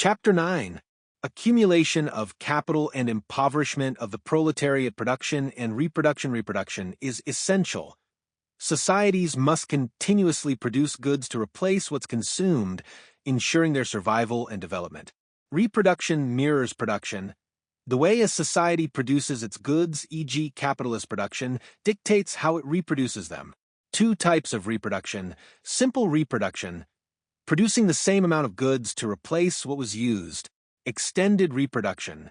Chapter 9. Accumulation of capital and impoverishment of the proletariat. Production and reproduction is essential. Societies must continuously produce goods to replace what's consumed, ensuring their survival and development. Reproduction mirrors production. The way a society produces its goods, e.g. capitalist production, dictates how it reproduces them. Two types of reproduction. Simple reproduction, producing the same amount of goods to replace what was used. Extended reproduction,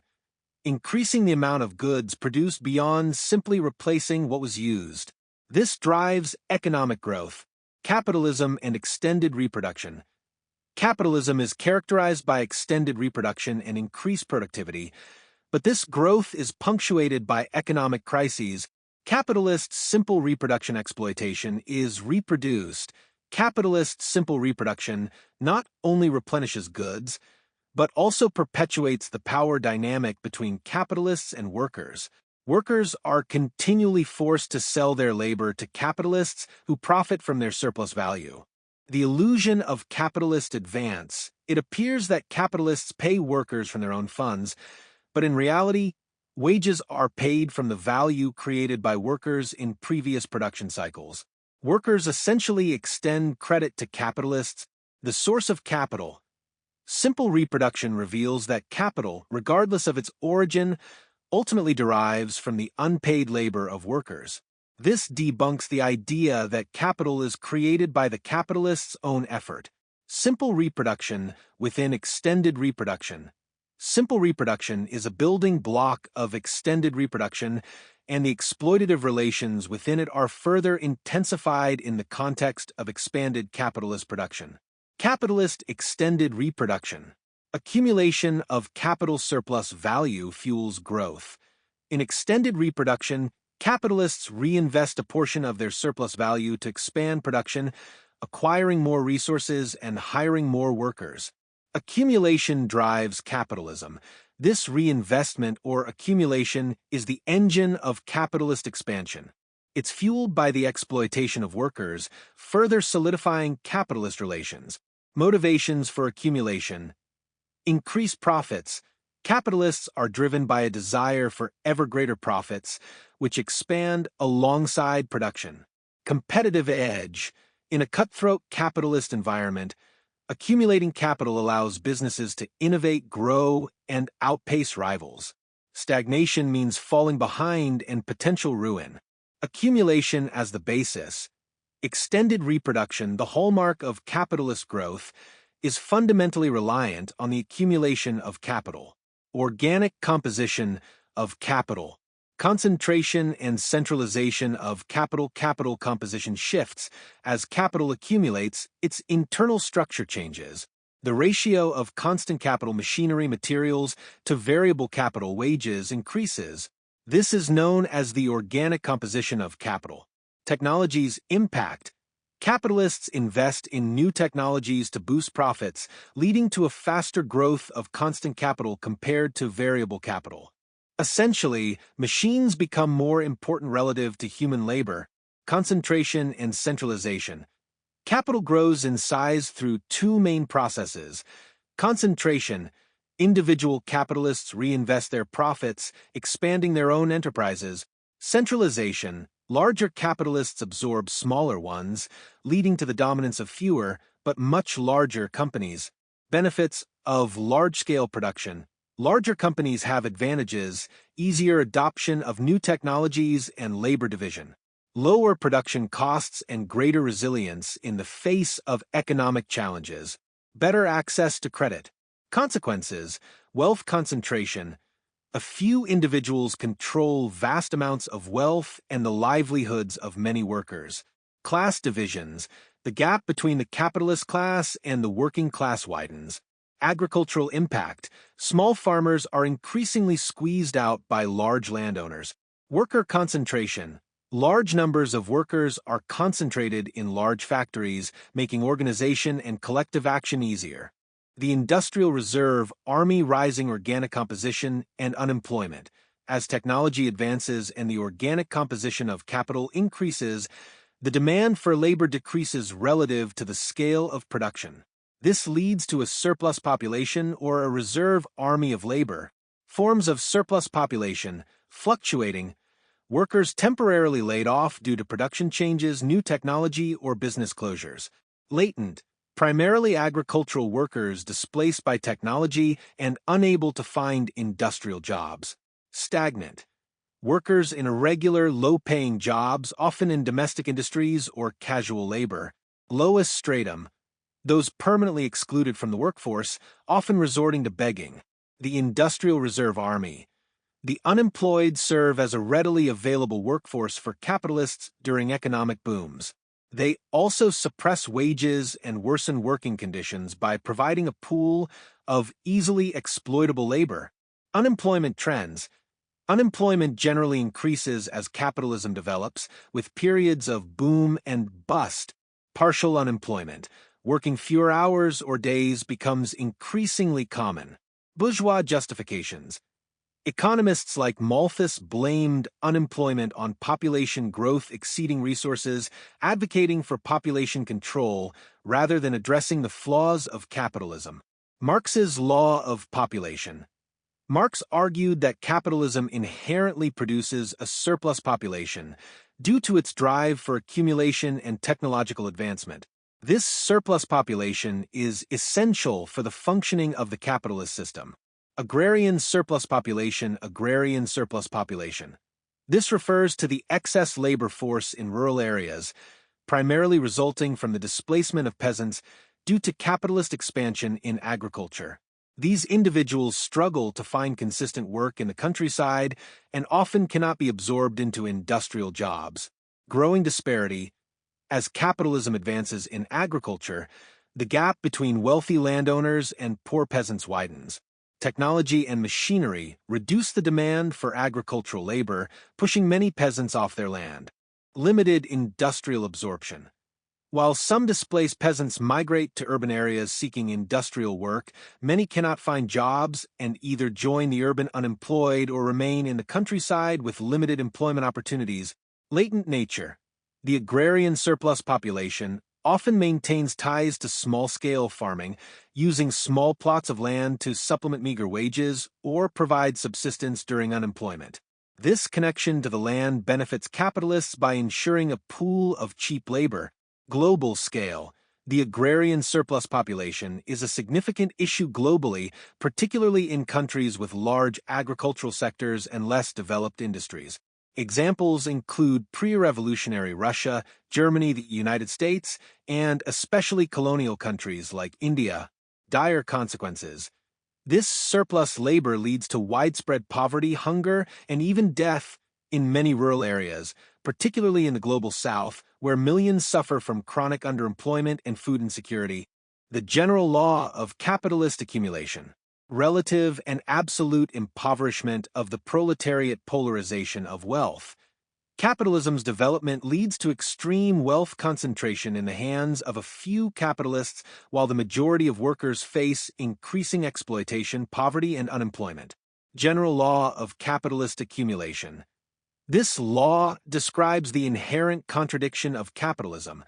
increasing the amount of goods produced beyond simply replacing what was used. This drives economic growth. Capitalism and extended reproduction. Capitalism is characterized by extended reproduction and increased productivity, but this growth is punctuated by economic crises. Capitalist simple reproduction exploitation is reproduced. Capitalist simple reproduction not only replenishes goods, but also perpetuates the power dynamic between capitalists and workers. Workers are continually forced to sell their labor to capitalists who profit from their surplus value. The illusion of capitalist advance. It appears that capitalists pay workers from their own funds, but in reality, wages are paid from the value created by workers in previous production cycles. Workers essentially extend credit to capitalists, the source of capital. Simple reproduction reveals that capital, regardless of its origin, ultimately derives from the unpaid labor of workers. This debunks the idea that capital is created by the capitalist's own effort. Simple reproduction within extended reproduction. Simple reproduction is a building block of extended reproduction, and the exploitative relations within it are further intensified in the context of expanded capitalist production. Capitalist extended reproduction. Accumulation of capital surplus value fuels growth. In extended reproduction, capitalists reinvest a portion of their surplus value to expand production, acquiring more resources and hiring more workers. Accumulation drives capitalism. This reinvestment or accumulation is the engine of capitalist expansion. It's fueled by the exploitation of workers, further solidifying capitalist relations. Motivations for accumulation. Increased profits. Capitalists are driven by a desire for ever greater profits, which expand alongside production. Competitive edge. In a cutthroat capitalist environment, accumulating capital allows businesses to innovate, grow, and outpace rivals. Stagnation means falling behind and potential ruin. Accumulation as the basis. Extended reproduction, the hallmark of capitalist growth, is fundamentally reliant on the accumulation of capital. Organic composition of capital. Concentration and centralization of capital. Capital composition shifts. As capital accumulates, its internal structure changes. The ratio of constant capital machinery materials to variable capital wages increases. This is known as the organic composition of capital. Technologies impact. Capitalists invest in new technologies to boost profits, leading to a faster growth of constant capital compared to variable capital. Essentially, machines become more important relative to human labor. Concentration and centralization. Capital grows in size through two main processes. Concentration. Individual capitalists reinvest their profits, expanding their own enterprises. Centralization. Larger capitalists absorb smaller ones, leading to the dominance of fewer, but much larger companies. Benefits of large-scale production. Larger companies have advantages, easier adoption of new technologies and labor division. Lower production costs and greater resilience in the face of economic challenges. Better access to credit. Consequences: wealth concentration. A few individuals control vast amounts of wealth and the livelihoods of many workers. Class divisions. The gap between the capitalist class and the working class widens. Agricultural impact. Small farmers are increasingly squeezed out by large landowners. Worker concentration. Large numbers of workers are concentrated in large factories, making organization and collective action easier. The industrial reserve, army rising organic composition, and unemployment. As technology advances and the organic composition of capital increases, the demand for labor decreases relative to the scale of production. This leads to a surplus population or a reserve army of labor. Forms of surplus population, fluctuating, workers temporarily laid off due to production changes, new technology, or business closures. Latent, primarily agricultural workers displaced by technology and unable to find industrial jobs. Stagnant, workers in irregular, low-paying jobs, often in domestic industries or casual labor. Lowest stratum, those permanently excluded from the workforce, often resorting to begging. The Industrial Reserve Army. The unemployed serve as a readily available workforce for capitalists during economic booms. They also suppress wages and worsen working conditions by providing a pool of easily exploitable labor. Unemployment trends. Unemployment generally increases as capitalism develops, with periods of boom and bust. Partial unemployment, working fewer hours or days, becomes increasingly common. Bourgeois justifications. Economists like Malthus blamed unemployment on population growth exceeding resources, advocating for population control rather than addressing the flaws of capitalism. Marx's law of population. Marx argued that capitalism inherently produces a surplus population due to its drive for accumulation and technological advancement. This surplus population is essential for the functioning of the capitalist system. Agrarian surplus population, agrarian surplus population. This refers to the excess labor force in rural areas, primarily resulting from the displacement of peasants due to capitalist expansion in agriculture. These individuals struggle to find consistent work in the countryside and often cannot be absorbed into industrial jobs. Growing disparity. As capitalism advances in agriculture, the gap between wealthy landowners and poor peasants widens. Technology and machinery reduce the demand for agricultural labor, pushing many peasants off their land. Limited industrial absorption. While some displaced peasants migrate to urban areas seeking industrial work, many cannot find jobs and either join the urban unemployed or remain in the countryside with limited employment opportunities. Latent nature. The agrarian surplus population often maintains ties to small-scale farming, using small plots of land to supplement meager wages or provide subsistence during unemployment. This connection to the land benefits capitalists by ensuring a pool of cheap labor. Global scale. The agrarian surplus population is a significant issue globally, particularly in countries with large agricultural sectors and less developed industries. Examples include pre-revolutionary Russia, Germany, the United States, and especially colonial countries like India. Dire consequences. This surplus labor leads to widespread poverty, hunger, and even death in many rural areas, particularly in the global South, where millions suffer from chronic underemployment and food insecurity. The general law of capitalist accumulation. Relative and absolute impoverishment of the proletariat polarization of wealth. Capitalism's development leads to extreme wealth concentration in the hands of a few capitalists, while the majority of workers face increasing exploitation, poverty, and unemployment. General law of capitalist accumulation. This law describes the inherent contradiction of capitalism.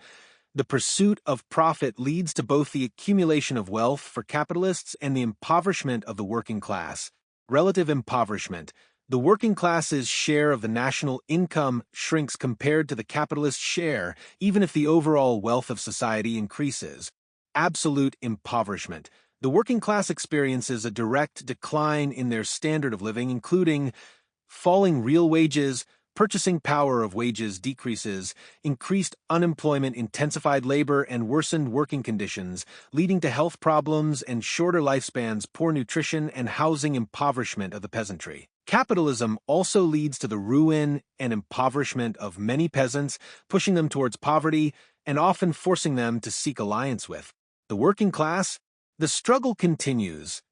The pursuit of profit leads to both the accumulation of wealth for capitalists and the impoverishment of the working class. Relative impoverishment. The working class's share of the national income shrinks compared to the capitalist share, even if the overall wealth of society increases. Absolute impoverishment. The working class experiences a direct decline in their standard of living, including falling real wages, purchasing power of wages decreases, increased unemployment, intensified labor, and worsened working conditions, leading to health problems and shorter lifespans, poor nutrition, and housing impoverishment of the peasantry. Capitalism also leads to the ruin and impoverishment of many peasants, pushing them towards poverty and often forcing them to seek alliance with the working class. The struggle continues.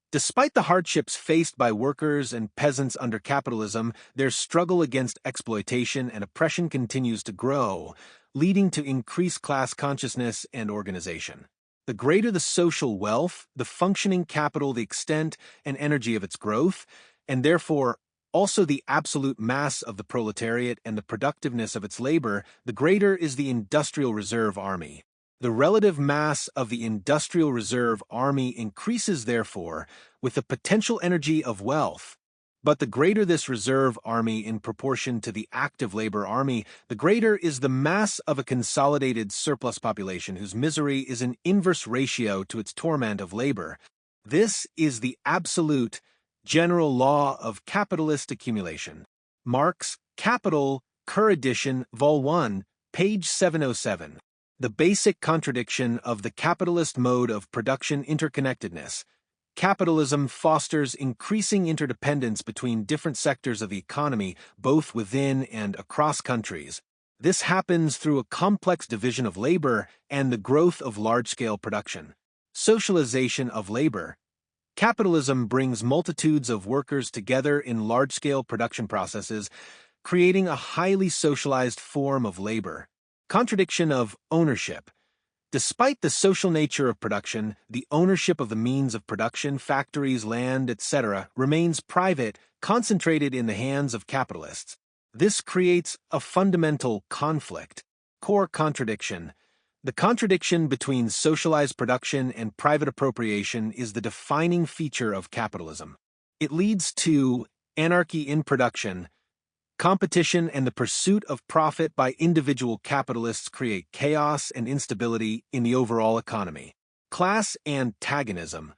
Despite the hardships faced by workers and peasants under capitalism, their struggle against exploitation and oppression continues to grow, leading to increased class consciousness and organization. The greater the social wealth, the functioning capital, the extent and energy of its growth, and therefore also the absolute mass of the proletariat and the productiveness of its labor, the greater is the industrial reserve army. The relative mass of the industrial reserve army increases, therefore, with the potential energy of wealth. But the greater this reserve army in proportion to the active labor army, the greater is the mass of a consolidated surplus population whose misery is an inverse ratio to its torment of labor. This is the absolute, general law of capitalist accumulation. Marx, Capital, Kerr edition, Vol. 1, page 707. The basic contradiction of the capitalist mode of production interconnectedness. Capitalism fosters increasing interdependence between different sectors of the economy, both within and across countries. This happens through a complex division of labor and the growth of large-scale production. Socialization of labor. Capitalism brings multitudes of workers together in large-scale production processes, creating a highly socialized form of labor. Contradiction of ownership. Despite the social nature of production, the ownership of the means of production, factories, land, etc., remains private, concentrated in the hands of capitalists. This creates a fundamental conflict. Core contradiction. The contradiction between socialized production and private appropriation is the defining feature of capitalism. It leads to anarchy in production. Competition and the pursuit of profit by individual capitalists create chaos and instability in the overall economy. Class antagonism.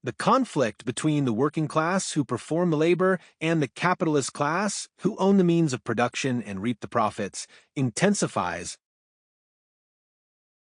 The conflict between the working class who perform the labor and the capitalist class who own the means of production and reap the profits intensifies